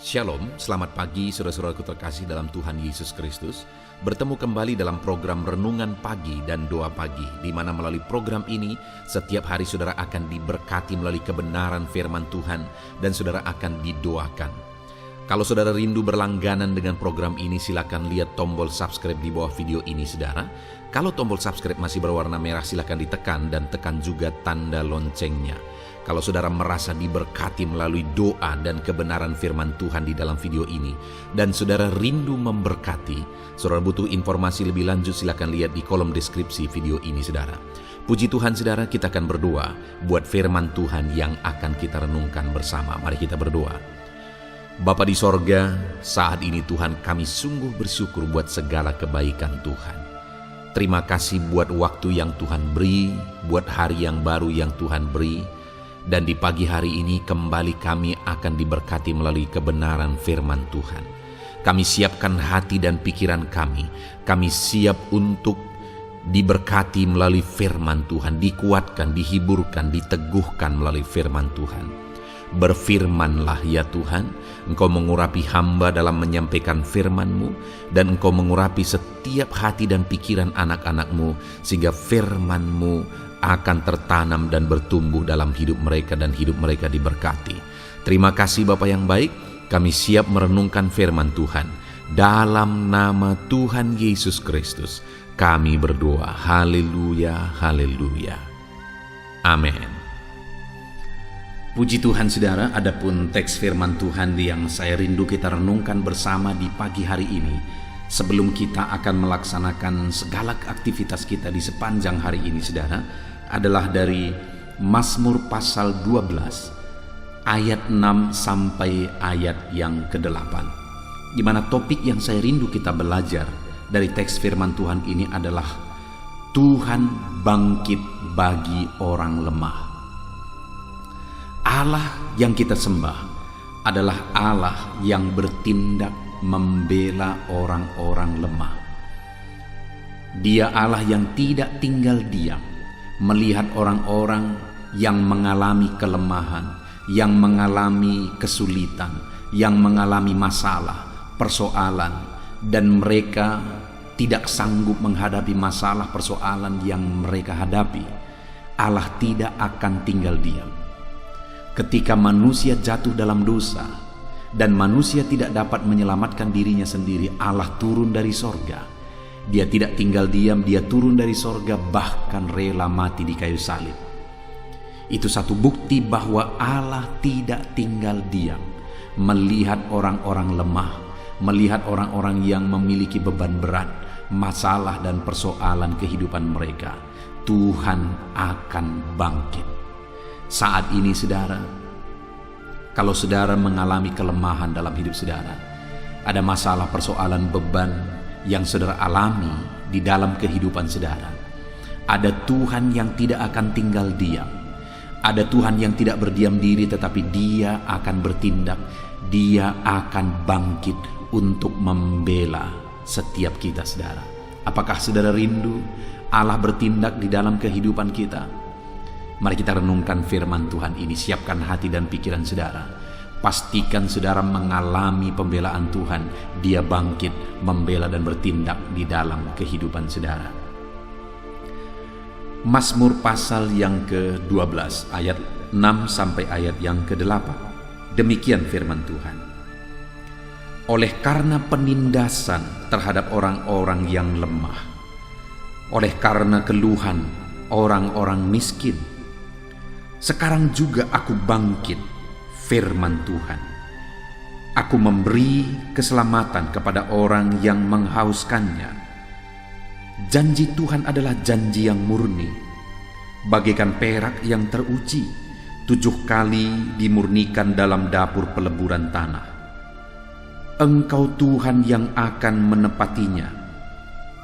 Shalom, selamat pagi saudara-saudaraku terkasih dalam Tuhan Yesus Kristus. Bertemu kembali dalam program Renungan Pagi dan Doa Pagi, di mana melalui program ini setiap hari saudara akan diberkati melalui kebenaran firman Tuhan dan saudara akan didoakan. Kalau saudara rindu berlangganan dengan program ini, silakan lihat tombol subscribe di bawah video ini saudara. Kalau tombol subscribe masih berwarna merah, silakan ditekan dan tekan juga tanda loncengnya. Kalau saudara merasa diberkati melalui doa dan kebenaran firman Tuhan di dalam video ini, dan saudara rindu memberkati, saudara butuh informasi lebih lanjut, silakan lihat di kolom deskripsi video ini saudara. Puji Tuhan saudara, kita akan berdoa buat firman Tuhan yang akan kita renungkan bersama. Mari kita berdoa. Bapa di sorga, saat ini Tuhan kami sungguh bersyukur buat segala kebaikan Tuhan. Terima kasih buat waktu yang Tuhan beri, buat hari yang baru yang Tuhan beri. Dan di pagi hari ini kembali kami akan diberkati melalui kebenaran firman Tuhan. Kami siapkan hati dan pikiran kami. Kami siap untuk diberkati melalui firman Tuhan, dikuatkan, dihiburkan, diteguhkan melalui firman Tuhan. Berfirmanlah ya Tuhan, Engkau mengurapi hamba dalam menyampaikan firman-Mu, dan Engkau mengurapi setiap hati dan pikiran anak-anak-Mu, sehingga firman-Mu akan tertanam dan bertumbuh dalam hidup mereka dan hidup mereka diberkati. Terima kasih Bapa yang baik, kami siap merenungkan firman Tuhan. Dalam nama Tuhan Yesus Kristus, kami berdoa. Haleluya, haleluya. Amin. Puji Tuhan saudara, adapun teks firman Tuhan yang saya rindu kita renungkan bersama di pagi hari ini, sebelum kita akan melaksanakan segala aktivitas kita di sepanjang hari ini saudara, adalah dari Mazmur pasal 12 ayat 6 sampai ayat yang ke-8, di mana topik yang saya rindu kita belajar dari teks firman Tuhan ini adalah Tuhan bangkit bagi orang lemah. Allah yang kita sembah adalah Allah yang bertindak membela orang-orang lemah. Dia Allah yang tidak tinggal diam melihat orang-orang yang mengalami kelemahan, yang mengalami kesulitan, yang mengalami masalah, persoalan, dan mereka tidak sanggup menghadapi masalah persoalan yang mereka hadapi. Allah tidak akan tinggal diam. Ketika manusia jatuh dalam dosa dan manusia tidak dapat menyelamatkan dirinya sendiri, Allah turun dari sorga. Dia tidak tinggal diam, dia turun dari sorga, bahkan rela mati di kayu salib. Itu satu bukti bahwa Allah tidak tinggal diam melihat orang-orang lemah, melihat orang-orang yang memiliki beban berat, masalah dan persoalan kehidupan mereka. Tuhan akan bangkit. Saat ini saudara, kalau saudara mengalami kelemahan dalam hidup saudara, ada masalah, persoalan, beban yang saudara alami di dalam kehidupan saudara, ada Tuhan yang tidak akan tinggal diam. Ada Tuhan yang tidak berdiam diri, tetapi Dia akan bertindak. Dia akan bangkit untuk membela setiap kita saudara. Apakah saudara rindu Allah bertindak di dalam kehidupan kita? Mari kita renungkan firman Tuhan ini. Siapkan hati dan pikiran saudara. Pastikan saudara mengalami pembelaan Tuhan. Dia bangkit, membela dan bertindak di dalam kehidupan saudara. Mazmur pasal yang ke-12 ayat 6 sampai ayat yang ke-8. Demikian firman Tuhan. Oleh karena penindasan terhadap orang-orang yang lemah, oleh karena keluhan orang-orang miskin, sekarang juga aku bangkit, firman Tuhan. Aku memberi keselamatan kepada orang yang menghauskannya. Janji Tuhan adalah janji yang murni, bagaikan perak yang teruji, 7 kali dimurnikan dalam dapur peleburan tanah. Engkau Tuhan yang akan menepatinya.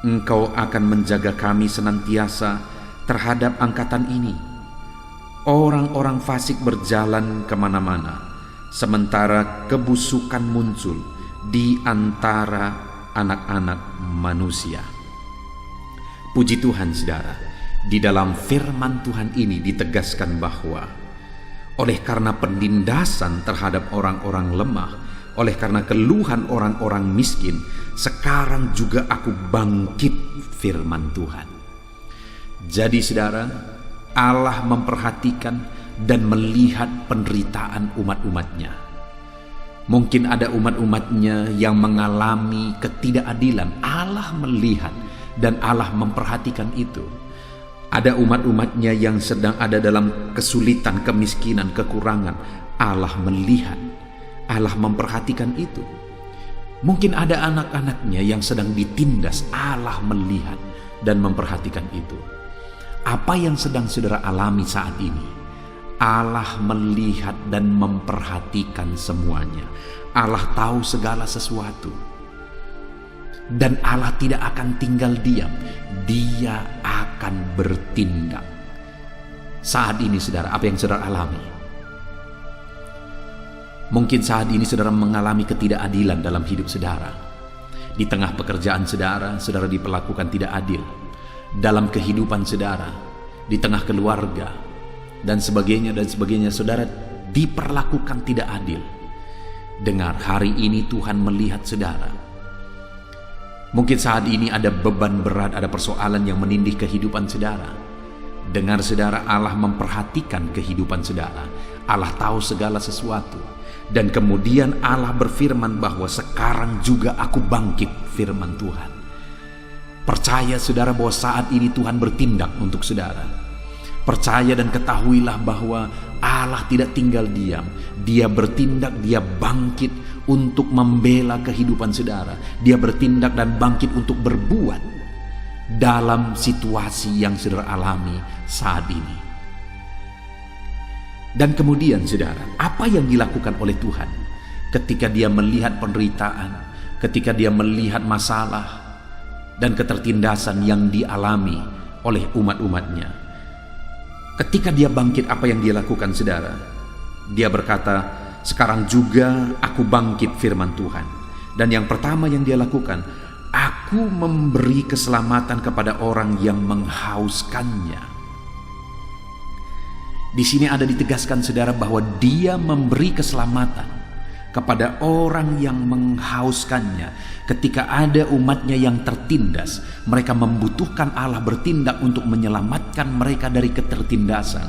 Engkau akan menjaga kami senantiasa terhadap angkatan ini. Orang-orang fasik berjalan kemana-mana, sementara kebusukan muncul di antara anak-anak manusia. Puji Tuhan saudara, di dalam firman Tuhan ini ditegaskan bahwa oleh karena penindasan terhadap orang-orang lemah, Oleh karena keluhan orang-orang miskin, sekarang juga aku bangkit, firman Tuhan. Jadi saudara, Allah memperhatikan dan melihat penderitaan umat-umatnya. Mungkin ada umat-umatnya yang mengalami ketidakadilan. Allah melihat dan Allah memperhatikan itu. Ada umat-umatnya yang sedang ada dalam kesulitan, kemiskinan, kekurangan. Allah melihat, Allah memperhatikan itu. Mungkin ada anak-anaknya yang sedang ditindas. Allah melihat dan memperhatikan itu. Apa yang sedang saudara alami saat ini, Allah melihat dan memperhatikan semuanya. Allah tahu segala sesuatu. Dan Allah tidak akan tinggal diam. Dia akan bertindak. Saat ini saudara, apa yang saudara alami? Mungkin saat ini saudara mengalami ketidakadilan dalam hidup saudara. Di tengah pekerjaan saudara, saudara diperlakukan tidak adil. Dalam kehidupan saudara, di tengah keluarga, dan sebagainya, saudara diperlakukan tidak adil. Dengar, hari ini Tuhan melihat saudara. Mungkin saat ini ada beban berat, ada persoalan yang menindih kehidupan saudara. Dengar saudara, Allah memperhatikan kehidupan saudara. Allah tahu segala sesuatu. Dan kemudian Allah berfirman bahwa sekarang juga aku bangkit, firman Tuhan. Percaya saudara bahwa saat ini Tuhan bertindak untuk saudara. Percaya dan ketahuilah bahwa Allah tidak tinggal diam. Dia bertindak, dia bangkit untuk membela kehidupan saudara. Dia bertindak dan bangkit untuk berbuat dalam situasi yang saudara alami saat ini. Dan kemudian saudara, apa yang dilakukan oleh Tuhan ketika dia melihat penderitaan, ketika dia melihat masalah dan ketertindasan yang dialami oleh umat-umatnya. Ketika dia bangkit, apa yang dia lakukan saudara? Dia berkata, sekarang juga aku bangkit, firman Tuhan. Dan yang pertama yang dia lakukan, aku memberi keselamatan kepada orang yang menghauskannya. Di sini ada ditegaskan saudara bahwa dia memberi keselamatan kepada orang yang menghauskannya. Ketika ada umatnya yang tertindas, mereka membutuhkan Allah bertindak untuk menyelamatkan mereka dari ketertindasan.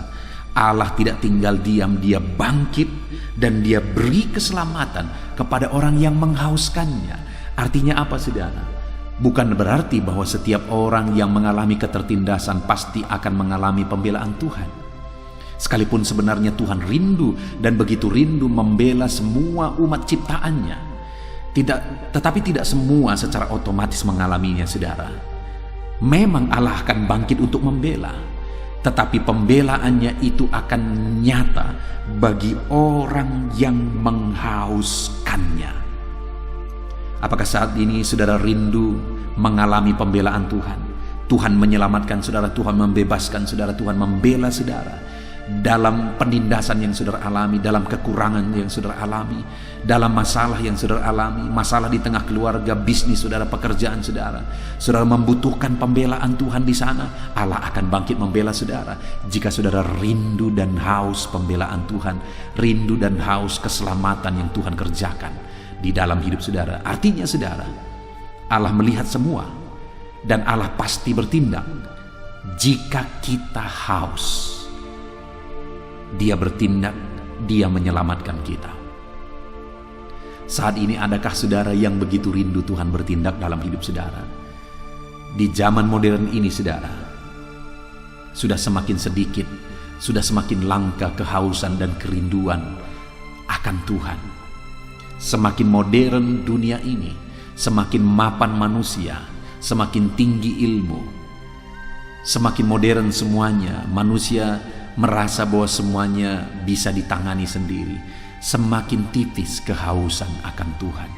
Allah tidak tinggal diam, dia bangkit dan dia beri keselamatan kepada orang yang menghauskannya. Artinya apa saudara? Bukan berarti bahwa setiap orang yang mengalami ketertindasan pasti akan mengalami pembelaan Tuhan. Sekalipun sebenarnya Tuhan rindu dan begitu rindu membela semua umat ciptaannya. Tetapi tidak semua secara otomatis mengalaminya saudara. Memang Allah akan bangkit untuk membela. Tetapi pembelaannya itu akan nyata bagi orang yang menghauskannya. Apakah saat ini saudara rindu mengalami pembelaan Tuhan? Tuhan menyelamatkan saudara, Tuhan membebaskan saudara, Tuhan membela saudara. Dalam penindasan yang saudara alami, dalam kekurangan yang saudara alami, dalam masalah yang saudara alami, masalah di tengah keluarga, bisnis saudara, pekerjaan saudara, saudara membutuhkan pembelaan Tuhan di sana, Allah akan bangkit membela saudara. Jika saudara rindu dan haus pembelaan Tuhan, rindu dan haus keselamatan yang Tuhan kerjakan di dalam hidup saudara, artinya saudara, Allah melihat semua dan Allah pasti bertindak. Jika kita haus, Dia bertindak, Dia menyelamatkan kita. Saat ini adakah saudara yang begitu rindu Tuhan bertindak dalam hidup saudara? Di zaman modern ini saudara, sudah semakin sedikit, sudah semakin langka kehausan dan kerinduan akan Tuhan. Semakin modern dunia ini, semakin mapan manusia, semakin tinggi ilmu, semakin modern semuanya, manusia merasa bahwa semuanya bisa ditangani sendiri. Semakin tipis kehausan akan Tuhan.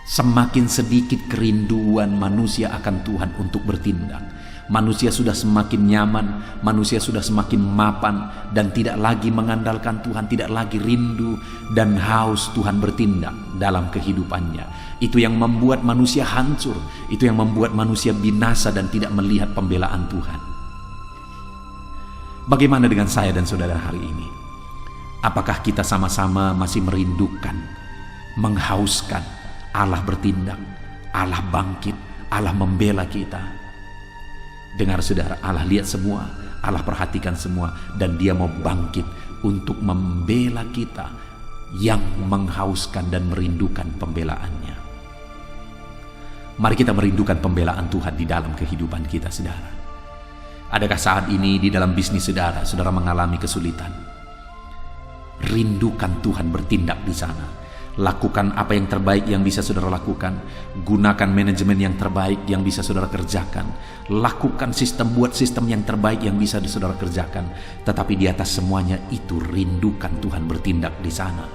Semakin sedikit kerinduan manusia akan Tuhan untuk bertindak. Manusia sudah semakin nyaman, manusia sudah semakin mapan dan tidak lagi mengandalkan Tuhan, tidak lagi rindu dan haus Tuhan bertindak dalam kehidupannya. Itu yang membuat manusia hancur, itu yang membuat manusia binasa dan tidak melihat pembelaan Tuhan. Bagaimana dengan saya dan saudara hari ini? Apakah kita sama-sama masih merindukan menghauskan, Allah bertindak, Allah bangkit, Allah membela kita. Dengar saudara, Allah lihat semua, Allah perhatikan semua, dan Dia mau bangkit untuk membela kita yang menghauskan dan merindukan pembelaannya. Mari kita merindukan pembelaan Tuhan di dalam kehidupan kita, saudara. Adakah saat ini di dalam bisnis saudara, saudara mengalami kesulitan? Rindukan Tuhan bertindak di sana. Lakukan apa yang terbaik yang bisa saudara lakukan. Gunakan manajemen yang terbaik yang bisa saudara kerjakan. Lakukan buat sistem yang terbaik yang bisa saudara kerjakan. Tetapi di atas semuanya itu, rindukan Tuhan bertindak di sana.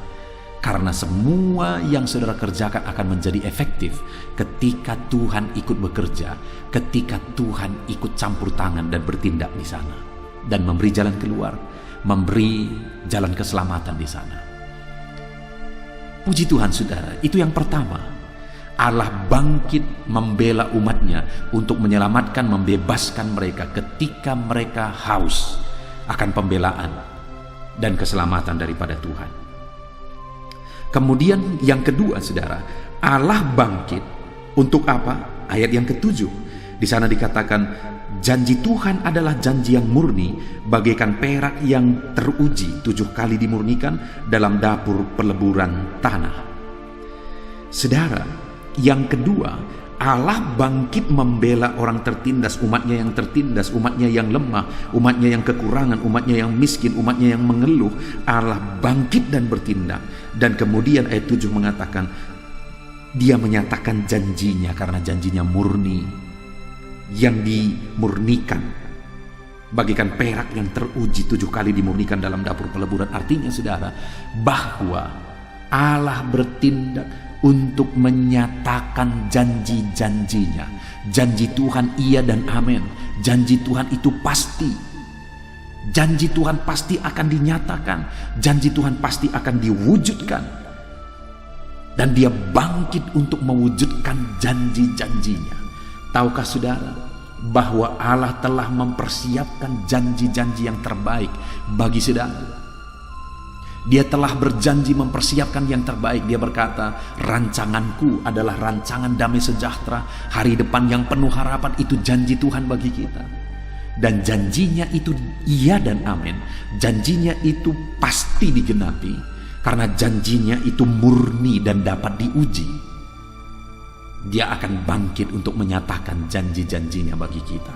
Karena semua yang saudara kerjakan akan menjadi efektif ketika Tuhan ikut bekerja, ketika Tuhan ikut campur tangan dan bertindak di sana, dan memberi jalan keluar, memberi jalan keselamatan di sana. Puji Tuhan saudara, itu yang pertama. Allah bangkit membela umatnya untuk menyelamatkan, membebaskan mereka ketika mereka haus akan pembelaan dan keselamatan daripada Tuhan. Kemudian yang kedua saudara, Allah bangkit untuk apa? Ayat yang ke-7. Di sana dikatakan, janji Tuhan adalah janji yang murni, bagaikan perak yang teruji 7 kali dimurnikan dalam dapur peleburan tanah. Saudara, yang kedua, Allah bangkit membela orang tertindas, umatnya yang tertindas, umatnya yang lemah, umatnya yang kekurangan, umatnya yang miskin, umatnya yang mengeluh. Allah bangkit dan bertindak. Dan kemudian ayat 7 mengatakan, Dia menyatakan janjinya karena janjinya murni, yang dimurnikan bagaikan perak yang teruji 7 kali dimurnikan dalam dapur peleburan. Artinya saudara, bahwa Allah bertindak untuk menyatakan janji-janjinya. Janji Tuhan iya dan amin. Janji Tuhan itu pasti. Janji Tuhan pasti akan dinyatakan. Janji Tuhan pasti akan diwujudkan. Dan Dia bangkit untuk mewujudkan janji-janjinya. Tahukah saudara bahwa Allah telah mempersiapkan janji-janji yang terbaik bagi saudara? Dia telah berjanji mempersiapkan yang terbaik. Dia berkata, rancanganku adalah rancangan damai sejahtera, hari depan yang penuh harapan. Itu janji Tuhan bagi kita. Dan janjinya itu iya dan amin. Janjinya itu pasti digenapi, karena janjinya itu murni dan dapat diuji. Dia akan bangkit untuk menyatakan janji-janjinya bagi kita.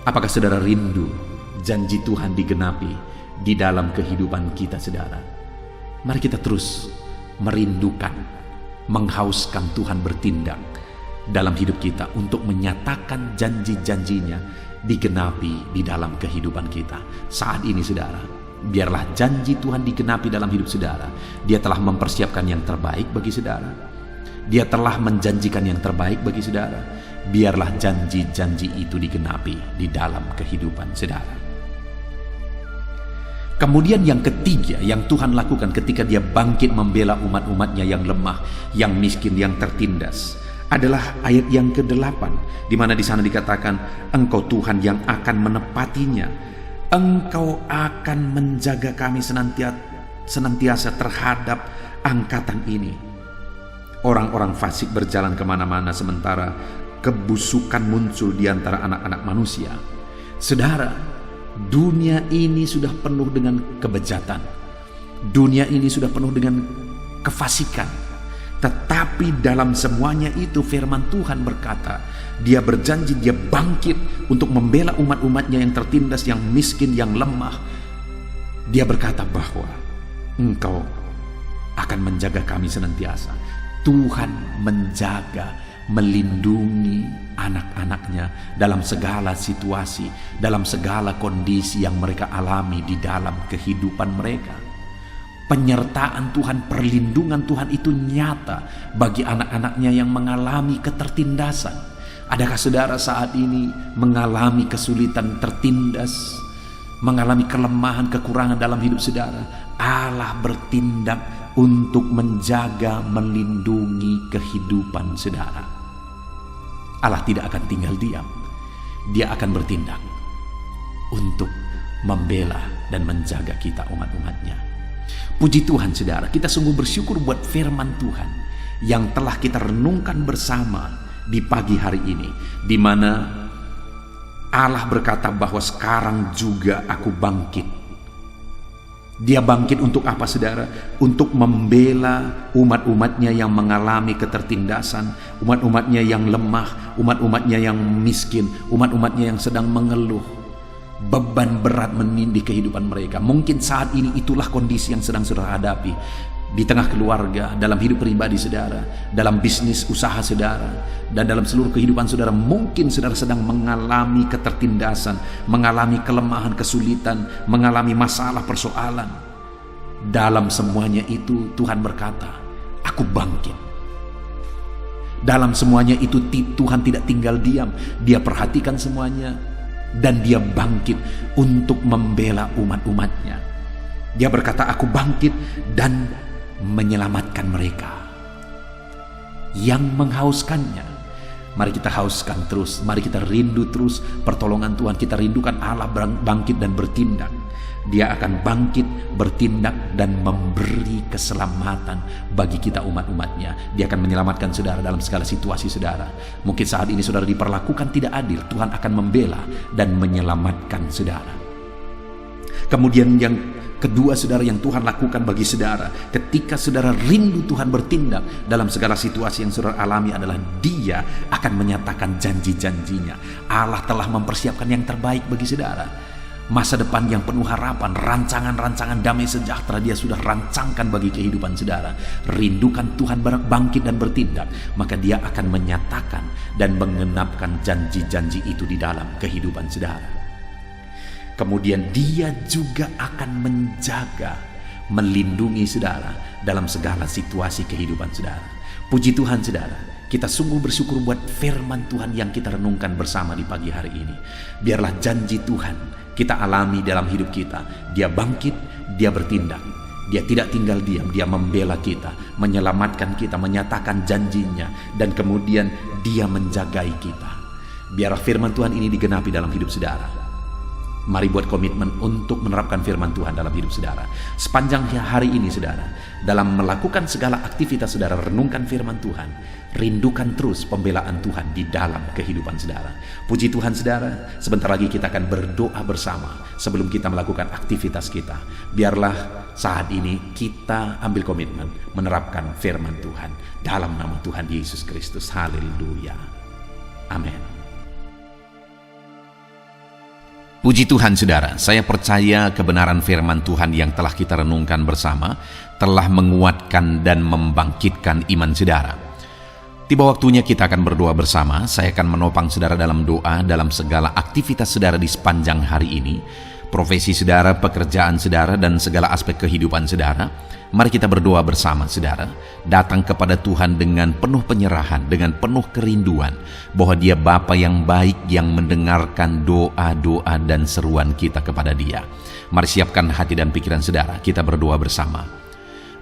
Apakah saudara rindu janji Tuhan digenapi di dalam kehidupan kita saudara? Mari kita terus merindukan, menghauskan Tuhan bertindak dalam hidup kita untuk menyatakan janji-janjinya digenapi di dalam kehidupan kita. Saat ini saudara, biarlah janji Tuhan digenapi dalam hidup saudara. Dia telah mempersiapkan yang terbaik bagi saudara. Dia telah menjanjikan yang terbaik bagi saudara. Biarlah janji-janji itu digenapi di dalam kehidupan saudara. Kemudian yang ketiga yang Tuhan lakukan ketika Dia bangkit membela umat-umatnya yang lemah, yang miskin, yang tertindas, adalah ayat yang ke-8, di mana di sana dikatakan, Engkau Tuhan yang akan menepatinya. Engkau akan menjaga kami senantiasa terhadap angkatan ini. Orang-orang fasik berjalan kemana-mana, sementara kebusukan muncul di antara anak-anak manusia. Saudara, dunia ini sudah penuh dengan kebejatan. Dunia ini sudah penuh dengan kefasikan. Tetapi dalam semuanya itu firman Tuhan berkata, Dia berjanji, Dia bangkit untuk membela umat-umatnya yang tertindas, yang miskin, yang lemah. Dia berkata bahwa Engkau akan menjaga kami senantiasa. Tuhan menjaga, melindungi anak-anaknya dalam segala situasi, dalam segala kondisi yang mereka alami di dalam kehidupan mereka. Penyertaan Tuhan, perlindungan Tuhan itu nyata bagi anak-anaknya yang mengalami ketertindasan. Adakah saudara saat ini mengalami kesulitan, tertindas, mengalami kelemahan, kekurangan dalam hidup saudara? Allah bertindak untuk menjaga, melindungi kehidupan saudara. Allah tidak akan tinggal diam. Dia akan bertindak untuk membela dan menjaga kita umat-umatnya. Puji Tuhan saudara, kita sungguh bersyukur buat firman Tuhan yang telah kita renungkan bersama di pagi hari ini, di mana Allah berkata bahwa sekarang juga aku bangkit. Dia bangkit untuk apa saudara? Untuk membela umat-umatnya yang mengalami ketertindasan, umat-umatnya yang lemah, umat-umatnya yang miskin, umat-umatnya yang sedang mengeluh. Beban berat menindih kehidupan mereka. Mungkin saat ini itulah kondisi yang sedang saudara hadapi. Di tengah keluarga, dalam hidup pribadi saudara, dalam bisnis usaha saudara, dan dalam seluruh kehidupan saudara. Mungkin saudara sedang mengalami ketertindasan, mengalami kelemahan, kesulitan, mengalami masalah, persoalan. Dalam semuanya itu Tuhan berkata, aku bangkit. Dalam semuanya itu Tuhan tidak tinggal diam. Dia perhatikan semuanya. Dan dia bangkit untuk membela umat-umatnya. Dia berkata, aku bangkit dan menyelamatkan mereka yang menghauskannya. Mari kita hauskan terus, mari kita rindu terus pertolongan Tuhan. Kita rindukan Allah bangkit dan bertindak. Dia akan bangkit, bertindak, dan memberi keselamatan bagi kita umat-umatnya. Dia akan menyelamatkan saudara dalam segala situasi saudara. Mungkin saat ini saudara diperlakukan tidak adil, Tuhan akan membela dan menyelamatkan saudara. Kemudian yang kedua saudara yang Tuhan lakukan bagi saudara, ketika saudara rindu Tuhan bertindak dalam segala situasi yang saudara alami, adalah Dia akan menyatakan janji-janjinya. Allah telah mempersiapkan yang terbaik bagi saudara. Masa depan yang penuh harapan, rancangan-rancangan damai sejahtera Dia sudah rancangkan bagi kehidupan saudara. Rindukan Tuhan bangkit dan bertindak, maka Dia akan menyatakan dan menggenapkan janji-janji itu di dalam kehidupan saudara. Kemudian Dia juga akan menjaga, melindungi saudara dalam segala situasi kehidupan saudara. Puji Tuhan saudara, kita sungguh bersyukur buat firman Tuhan yang kita renungkan bersama di pagi hari ini. Biarlah janji Tuhan kita alami dalam hidup kita. Dia bangkit, Dia bertindak. Dia tidak tinggal diam, Dia membela kita, menyelamatkan kita, menyatakan janjinya, dan kemudian Dia menjagai kita. Biar firman Tuhan ini digenapi dalam hidup saudara. Mari buat komitmen untuk menerapkan firman Tuhan dalam hidup saudara. Sepanjang hari ini saudara, dalam melakukan segala aktivitas saudara, renungkan firman Tuhan. Rindukan terus pembelaan Tuhan di dalam kehidupan saudara. Puji Tuhan saudara, sebentar lagi kita akan berdoa bersama sebelum kita melakukan aktivitas kita. Biarlah saat ini kita ambil komitmen menerapkan firman Tuhan dalam nama Tuhan Yesus Kristus. Haleluya. Amin. Puji Tuhan saudara, saya percaya kebenaran firman Tuhan yang telah kita renungkan bersama telah menguatkan dan membangkitkan iman saudara. Tiba waktunya kita akan berdoa bersama. Saya akan menopang saudara dalam doa dalam segala aktivitas saudara di sepanjang hari ini. Profesi saudara, pekerjaan saudara, dan segala aspek kehidupan saudara. Mari kita berdoa bersama saudara. Datang kepada Tuhan dengan penuh penyerahan, dengan penuh kerinduan bahwa Dia Bapa yang baik yang mendengarkan doa-doa dan seruan kita kepada Dia. Mari siapkan hati dan pikiran saudara, kita berdoa bersama.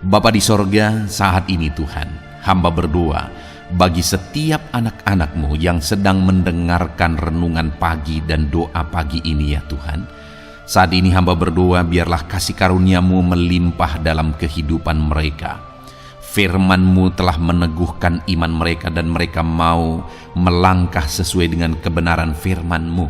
Bapa di sorga, saat ini Tuhan, hamba berdoa bagi setiap anak-anak-Mu yang sedang mendengarkan renungan pagi dan doa pagi ini ya Tuhan. Saat ini hamba berdoa biarlah kasih karunia-Mu melimpah dalam kehidupan mereka. Firman-Mu telah meneguhkan iman mereka dan mereka mau melangkah sesuai dengan kebenaran firman-Mu.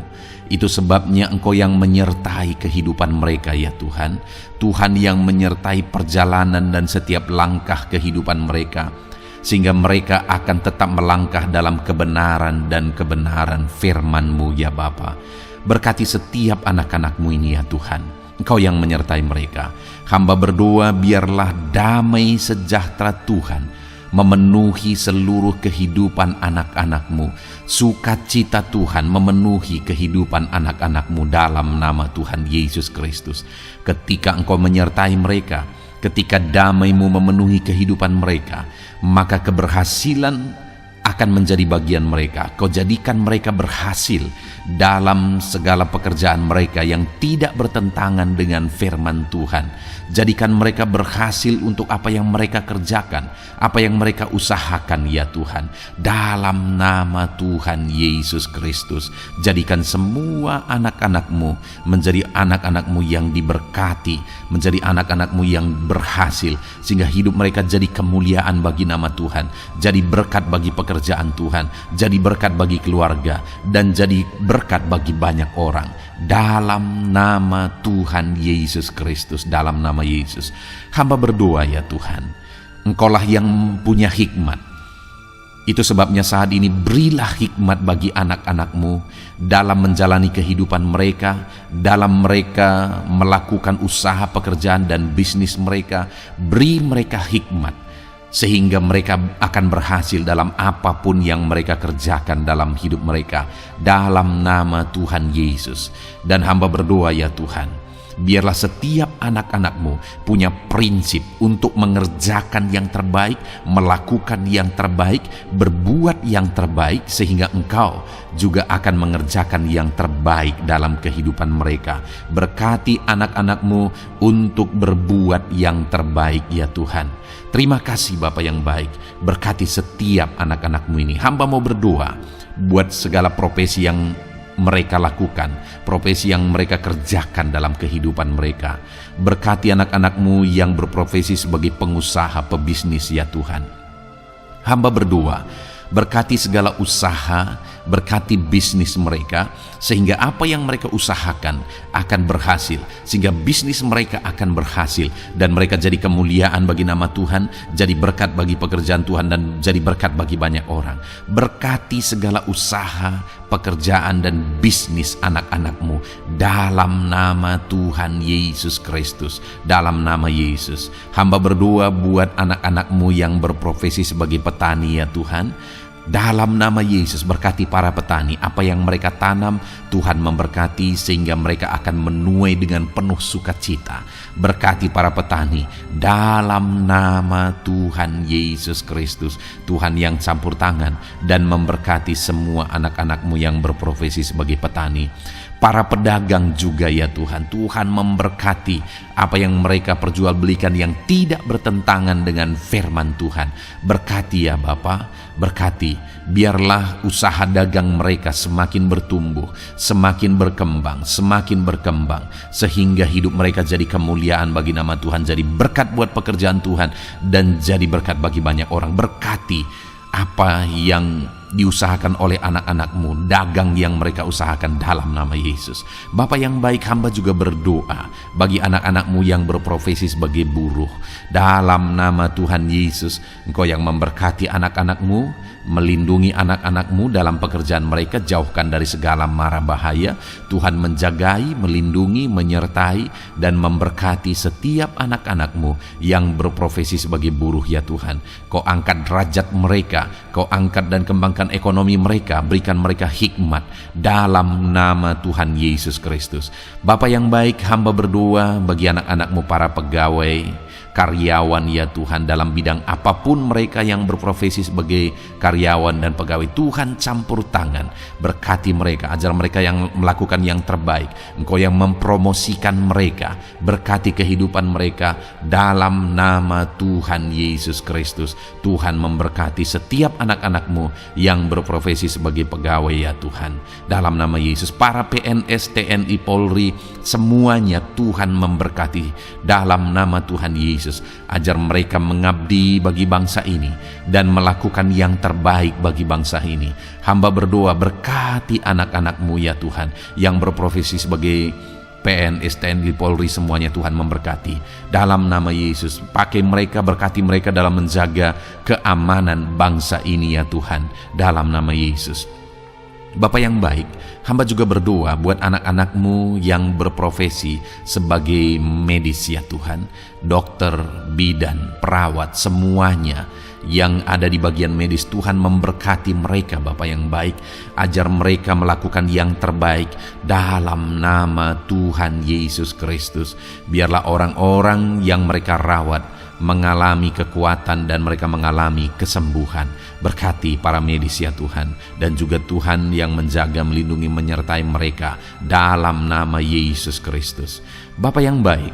Itu sebabnya Engkau yang menyertai kehidupan mereka ya Tuhan. Tuhan yang menyertai perjalanan dan setiap langkah kehidupan mereka, sehingga mereka akan tetap melangkah dalam kebenaran dan kebenaran firman-Mu ya Bapa. Berkati setiap anak-anak-Mu ini ya Tuhan. Engkau yang menyertai mereka. Hamba berdoa biarlah damai sejahtera Tuhan memenuhi seluruh kehidupan anak-anak-Mu. Sukacita Tuhan memenuhi kehidupan anak-anak-Mu dalam nama Tuhan Yesus Kristus. Ketika Engkau menyertai mereka, ketika damai-Mu memenuhi kehidupan mereka, maka keberhasilan akan menjadi bagian mereka. Kau jadikan mereka berhasil dalam segala pekerjaan mereka yang tidak bertentangan dengan firman Tuhan. Jadikan mereka berhasil untuk apa yang mereka kerjakan, apa yang mereka usahakan ya Tuhan. Dalam nama Tuhan Yesus Kristus, jadikan semua anak-anak-Mu menjadi anak-anak-Mu yang diberkati, menjadi anak-anak-Mu yang berhasil, sehingga hidup mereka jadi kemuliaan bagi nama Tuhan, jadi berkat bagi pekerjaan Tuhan, jadi berkat bagi keluarga, dan jadi berkat bagi banyak orang. Dalam nama Tuhan Yesus Kristus, dalam nama Yesus, hamba berdoa ya Tuhan, Engkaulah yang punya hikmat. Itu sebabnya saat ini berilah hikmat bagi anak-anak-Mu dalam menjalani kehidupan mereka, dalam mereka melakukan usaha pekerjaan dan bisnis mereka. Beri mereka hikmat sehingga mereka akan berhasil dalam apapun yang mereka kerjakan dalam hidup mereka, dalam nama Tuhan Yesus. Dan hamba berdoa ya Tuhan, biarlah setiap anak-anak-Mu punya prinsip untuk mengerjakan yang terbaik, melakukan yang terbaik, berbuat yang terbaik, sehingga Engkau juga akan mengerjakan yang terbaik dalam kehidupan mereka. Berkati anak-anak-Mu untuk berbuat yang terbaik ya Tuhan. Terima kasih Bapa yang baik, berkati setiap anak-anak-Mu ini. Hamba mau berdoa buat segala profesi yang mereka lakukan, profesi yang mereka kerjakan dalam kehidupan mereka. Berkati anak-anak-Mu yang berprofesi sebagai pengusaha, pebisnis ya Tuhan. Hamba berdoa, berkati segala usaha, berkati bisnis mereka, sehingga apa yang mereka usahakan akan berhasil, sehingga bisnis mereka akan berhasil, dan mereka jadi kemuliaan bagi nama Tuhan, jadi berkat bagi pekerjaan Tuhan, dan jadi berkat bagi banyak orang. Berkati segala usaha, pekerjaan, dan bisnis anak-anak-Mu dalam nama Tuhan Yesus Kristus, dalam nama Yesus. Hamba berdoa buat anak-anak-Mu yang berprofesi sebagai petani ya Tuhan. Dalam nama Yesus, berkati para petani. Apa yang mereka tanam, Tuhan memberkati sehingga mereka akan menuai dengan penuh sukacita. Berkati para petani dalam nama Tuhan Yesus Kristus. Tuhan yang campur tangan dan memberkati semua anak-anak-Mu yang berprofesi sebagai petani. Para pedagang juga ya Tuhan, Tuhan memberkati apa yang mereka perjualbelikan yang tidak bertentangan dengan firman Tuhan. Berkati ya Bapa, berkati, biarlah usaha dagang mereka semakin bertumbuh, semakin berkembang, sehingga hidup mereka jadi kemuliaan bagi nama Tuhan, jadi berkat buat pekerjaan Tuhan, dan jadi berkat bagi banyak orang. Berkati apa yang diusahakan oleh anak-anak-Mu, dagang yang mereka usahakan dalam nama Yesus. Bapa yang baik, hamba juga berdoa bagi anak-anak-Mu yang berprofesi sebagai buruh. Dalam nama Tuhan Yesus, Engkau yang memberkati anak-anak-Mu, melindungi anak-anak-Mu dalam pekerjaan mereka, jauhkan dari segala mara bahaya. Tuhan menjagai, melindungi, menyertai, dan memberkati setiap anak-anak-Mu yang berprofesi sebagai buruh ya Tuhan. Kau angkat derajat mereka, Kau angkat dan kembangkan ekonomi mereka, berikan mereka hikmat dalam nama Tuhan Yesus Kristus. Bapa yang baik, hamba berdoa bagi anak-anak-Mu para pegawai, karyawan ya Tuhan, dalam bidang apapun mereka yang berprofesi sebagai karyawan dan pegawai. Tuhan campur tangan, berkati mereka, ajar mereka yang melakukan yang terbaik. Engkau yang mempromosikan mereka, berkati kehidupan mereka dalam nama Tuhan Yesus Kristus. Tuhan memberkati setiap anak-anak-Mu yang berprofesi sebagai pegawai ya Tuhan, dalam nama Yesus. Para PNS, TNI, Polri, semuanya Tuhan memberkati dalam nama Tuhan Yesus. Ajar mereka mengabdi bagi bangsa ini dan melakukan yang terbaik bagi bangsa ini. Hamba berdoa, berkati anak-anak-Mu ya Tuhan yang berprofesi sebagai PNS, TNI, Polri, semuanya Tuhan memberkati dalam nama Yesus. Pakai mereka, berkati mereka dalam menjaga keamanan bangsa ini ya Tuhan, dalam nama Yesus. Bapa yang baik, hamba juga berdoa buat anak-anak-Mu yang berprofesi sebagai medis ya Tuhan, dokter, bidan, perawat, semuanya yang ada di bagian medis. Tuhan memberkati mereka Bapa yang baik, ajar mereka melakukan yang terbaik dalam nama Tuhan Yesus Kristus. Biarlah orang-orang yang mereka rawat mengalami kekuatan dan mereka mengalami kesembuhan. Berkati para medis ya Tuhan, dan juga Tuhan yang menjaga, melindungi, menyertai mereka dalam nama Yesus Kristus. Bapa yang baik,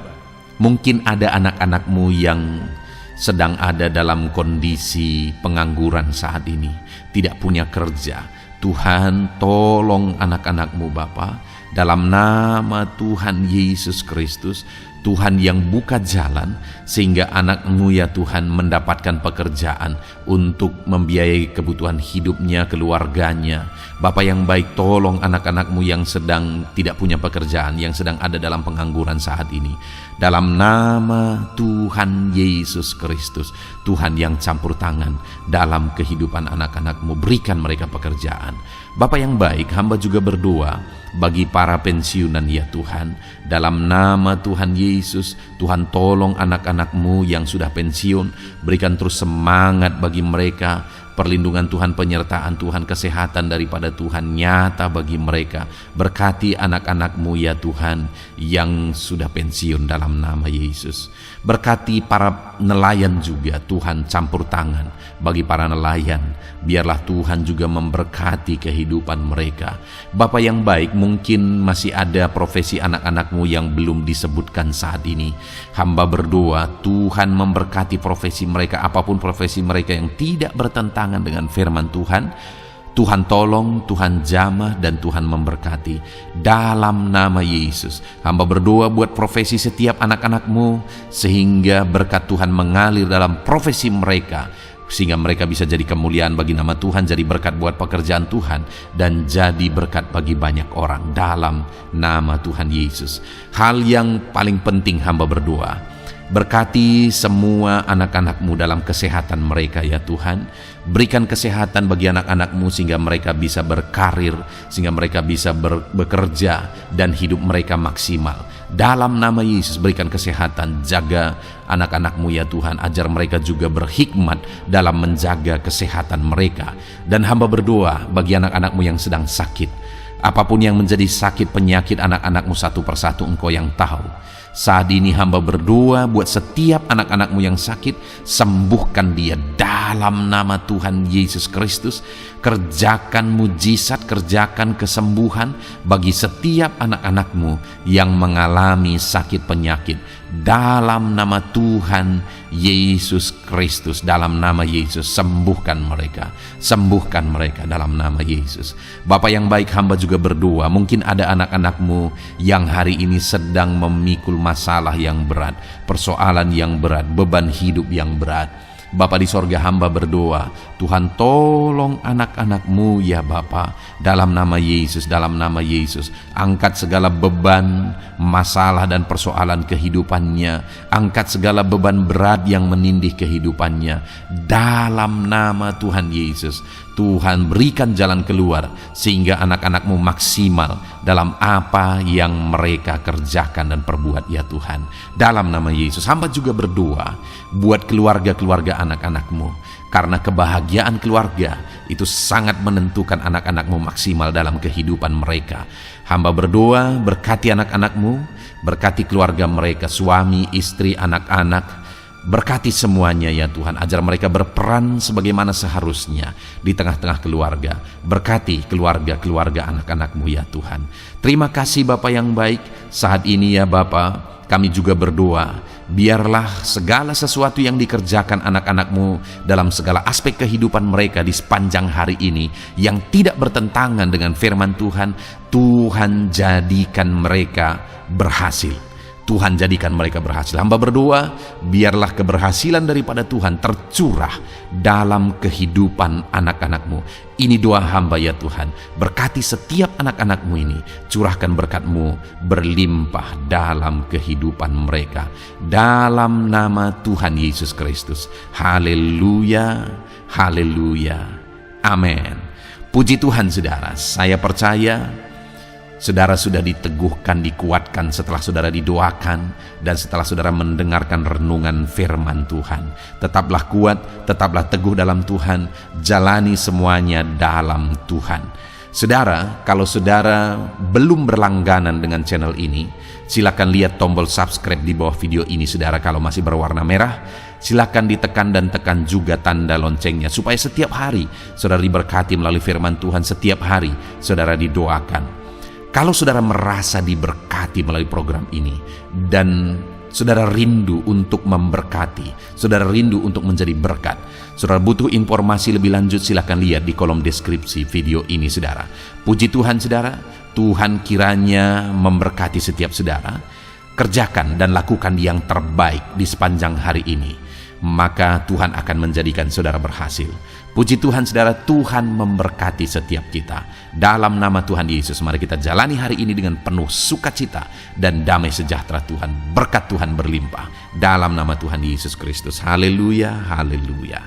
mungkin ada anak-anak-Mu yang sedang ada dalam kondisi pengangguran saat ini, tidak punya kerja. Tuhan, tolong anak-anak-Mu Bapa, dalam nama Tuhan Yesus Kristus. Tuhan yang buka jalan sehingga anak-Mu ya Tuhan mendapatkan pekerjaan untuk membiayai kebutuhan hidupnya, keluarganya. Bapa yang baik, tolong anak-anak-Mu yang sedang tidak punya pekerjaan, yang sedang ada dalam pengangguran saat ini. Dalam nama Tuhan Yesus Kristus, Tuhan yang campur tangan dalam kehidupan anak-anak-Mu, berikan mereka pekerjaan. Bapa yang baik, hamba juga berdoa bagi para pensiunan ya Tuhan. Dalam nama Tuhan Yesus, Tuhan tolong anak-anak-Mu yang sudah pensiun, berikan terus semangat bagi mereka. Perlindungan Tuhan, penyertaan Tuhan, kesehatan daripada Tuhan nyata bagi mereka. Berkati anak-anak-Mu ya Tuhan yang sudah pensiun dalam nama Yesus. Berkati para nelayan juga, Tuhan campur tangan bagi para nelayan. Biarlah Tuhan juga memberkati kehidupan mereka. Bapa yang baik, mungkin masih ada profesi anak-anak-Mu yang belum disebutkan saat ini. Hamba berdoa Tuhan memberkati profesi mereka, apapun profesi mereka yang tidak bertentangan dengan firman Tuhan. Tuhan tolong, Tuhan jamah, dan Tuhan memberkati. Dalam nama Yesus, hamba berdoa buat profesi setiap anak-anak-Mu, sehingga berkat Tuhan mengalir dalam profesi mereka, sehingga mereka bisa jadi kemuliaan bagi nama Tuhan, jadi berkat buat pekerjaan Tuhan, dan jadi berkat bagi banyak orang dalam nama Tuhan Yesus. Hal yang paling penting hamba berdoa, berkati semua anak-anak-Mu dalam kesehatan mereka ya Tuhan. Berikan kesehatan bagi anak-anak-Mu sehingga mereka bisa berkarir, sehingga mereka bisa bekerja dan hidup mereka maksimal. Dalam nama Yesus berikan kesehatan, jaga anak-anak-Mu ya Tuhan, ajar mereka juga berhikmat dalam menjaga kesehatan mereka. Dan hamba berdoa bagi anak-anak-Mu yang sedang sakit, apapun yang menjadi sakit penyakit anak-anak-Mu satu persatu Engkau yang tahu. Saat ini hamba berdoa buat setiap anak-anak-Mu yang sakit, sembuhkan dia dalam nama Tuhan Yesus Kristus. Kerjakan mujizat, kerjakan kesembuhan bagi setiap anak-anak-Mu yang mengalami sakit penyakit. Dalam nama Tuhan Yesus Kristus, dalam nama Yesus, sembuhkan mereka dalam nama Yesus. Bapa yang baik, hamba juga berdoa, mungkin ada anak-anak-Mu yang hari ini sedang memikul masalah yang berat, persoalan yang berat, beban hidup yang berat. Bapa di sorga, hamba berdoa, Tuhan tolong anak-anak-Mu ya Bapa, dalam nama Yesus, dalam nama Yesus. Angkat segala beban, masalah dan persoalan kehidupannya. Angkat segala beban berat yang menindih kehidupannya. Dalam nama Tuhan Yesus, Tuhan berikan jalan keluar sehingga anak-anak-Mu maksimal dalam apa yang mereka kerjakan dan perbuat ya Tuhan. Dalam nama Yesus, hamba juga berdoa buat keluarga-keluarga anak-anak-Mu, karena kebahagiaan keluarga itu sangat menentukan anak-anak-Mu maksimal dalam kehidupan mereka. Hamba berdoa berkati anak-anak-Mu, berkati keluarga mereka, suami, istri, anak-anak. Berkati semuanya ya Tuhan, ajar mereka berperan sebagaimana seharusnya di tengah-tengah keluarga. Berkati keluarga-keluarga anak-anak-Mu ya Tuhan. Terima kasih Bapa yang baik. Saat ini ya Bapa, kami juga berdoa, biarlah segala sesuatu yang dikerjakan anak-anak-Mu dalam segala aspek kehidupan mereka di sepanjang hari ini yang tidak bertentangan dengan firman Tuhan, Tuhan jadikan mereka berhasil. Tuhan jadikan mereka berhasil. Hamba berdoa, biarlah keberhasilan daripada Tuhan tercurah dalam kehidupan anak-anak-Mu. Ini doa hamba ya Tuhan. Berkati setiap anak-anak-Mu ini. Curahkan berkat-Mu berlimpah dalam kehidupan mereka. Dalam nama Tuhan Yesus Kristus. Haleluya, haleluya, amin. Puji Tuhan saudara, saya percaya saudara sudah diteguhkan, dikuatkan setelah saudara didoakan dan setelah saudara mendengarkan renungan firman Tuhan. Tetaplah kuat, tetaplah teguh dalam Tuhan, jalani semuanya dalam Tuhan. Saudara, kalau saudara belum berlangganan dengan channel ini, silakan lihat tombol subscribe di bawah video ini. Saudara, kalau masih berwarna merah, silakan ditekan dan tekan juga tanda loncengnya, supaya setiap hari saudara diberkati melalui firman Tuhan. Setiap hari saudara didoakan. Kalau saudara merasa diberkati melalui program ini dan saudara rindu untuk memberkati, saudara rindu untuk menjadi berkat, saudara butuh informasi lebih lanjut, silakan lihat di kolom deskripsi video ini, saudara. Puji Tuhan, saudara. Tuhan kiranya memberkati setiap saudara. Kerjakan dan lakukan yang terbaik di sepanjang hari ini, maka Tuhan akan menjadikan saudara berhasil. Puji Tuhan, saudara. Tuhan memberkati setiap kita. Dalam nama Tuhan Yesus, mari kita jalani hari ini dengan penuh sukacita dan damai sejahtera Tuhan. Berkat Tuhan berlimpah. Dalam nama Tuhan Yesus Kristus. Haleluya, haleluya.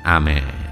Amin.